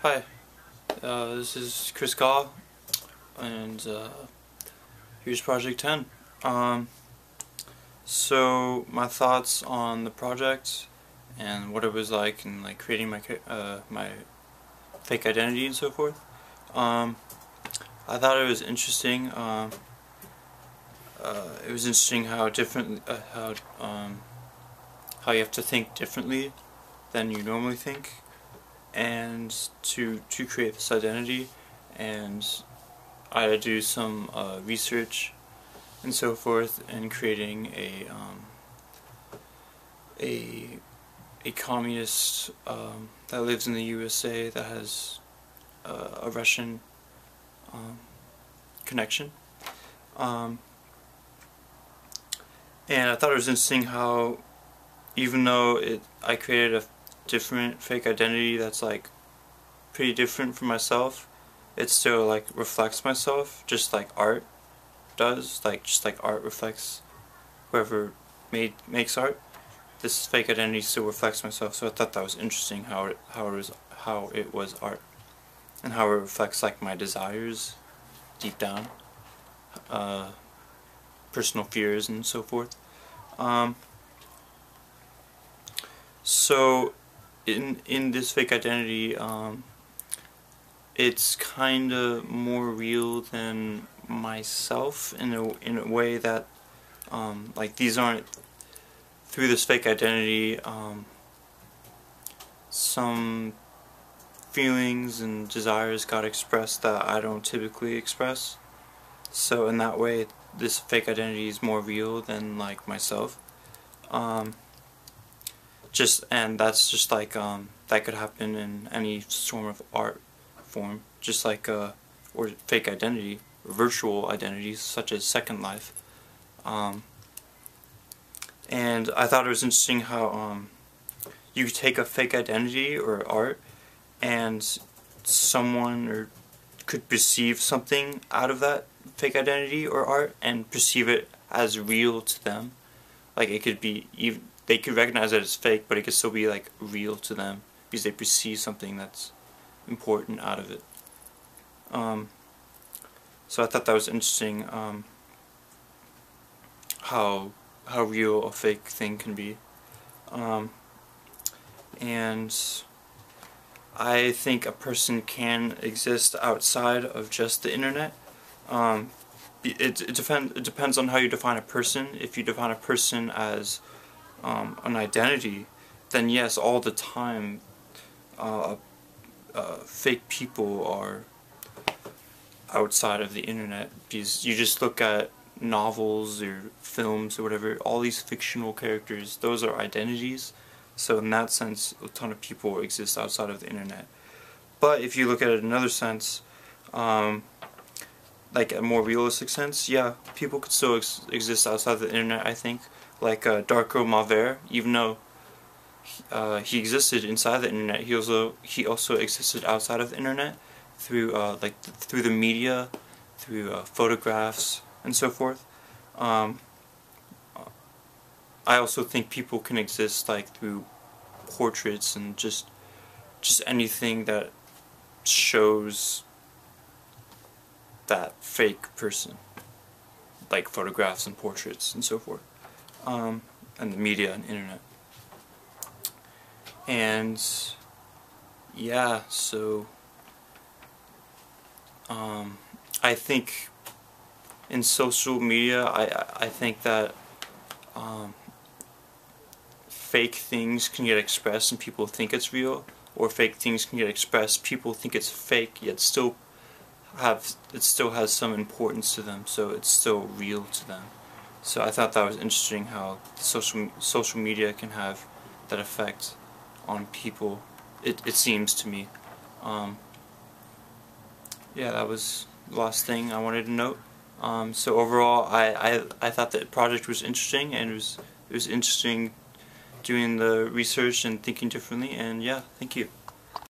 Hi, this is Chris Gaw, and here's Project 10. So my thoughts on the project and what it was like in creating my fake identity and so forth. I thought it was interesting. It was interesting how different how you have to think differently than you normally think, and to create this identity. And I had to do some research and so forth in creating a communist that lives in the USA that has a Russian connection. And I thought it was interesting how, even though I created a different fake identity that's pretty different from myself, it still reflects myself, just like art does. Just like art reflects whoever makes art, this fake identity still reflects myself. So I thought that was interesting how it was art, and how it reflects my desires deep down, personal fears and so forth. So in this fake identity, it's kind of more real than myself in a way that these aren't, through this fake identity, some feelings and desires got expressed that I don't typically express. So in that way, this fake identity is more real than myself. And that's just that could happen in any form of art form, just or fake identity, or virtual identities such as Second Life. And I thought it was interesting how you could take a fake identity or art, and someone could perceive something out of that fake identity or art and perceive it as real to them. It could be they could recognize that it's fake, but it could still be real to them because they perceive something that's important out of it. So I thought that was interesting, how real a fake thing can be. And I think a person can exist outside of just the internet. It depends on how you define a person. If you define a person as an identity, then yes, all the time fake people are outside of the internet, because you just look at novels or films or whatever, all these fictional characters, those are identities. So in that sense, a ton of people exist outside of the internet. But if you look at it in another sense, a more realistic sense, yeah, people could still exist outside of the internet, I think. Darko Maver, even though he existed inside the internet, he also existed outside of the internet through through the media, through photographs and so forth. I also think people can exist through portraits and just anything that shows that fake person, like photographs and portraits and so forth, and the media and internet. And yeah, so I think in social media, I think that fake things can get expressed and people think it's real, or fake things can get expressed, people think it's fake, yet it still has some importance to them, so it's still real to them. So I thought that was interesting how social media can have that effect on people, it seems to me. Yeah, that was the last thing I wanted to note. So overall, I thought the project was interesting, and it was interesting doing the research and thinking differently, and yeah, thank you.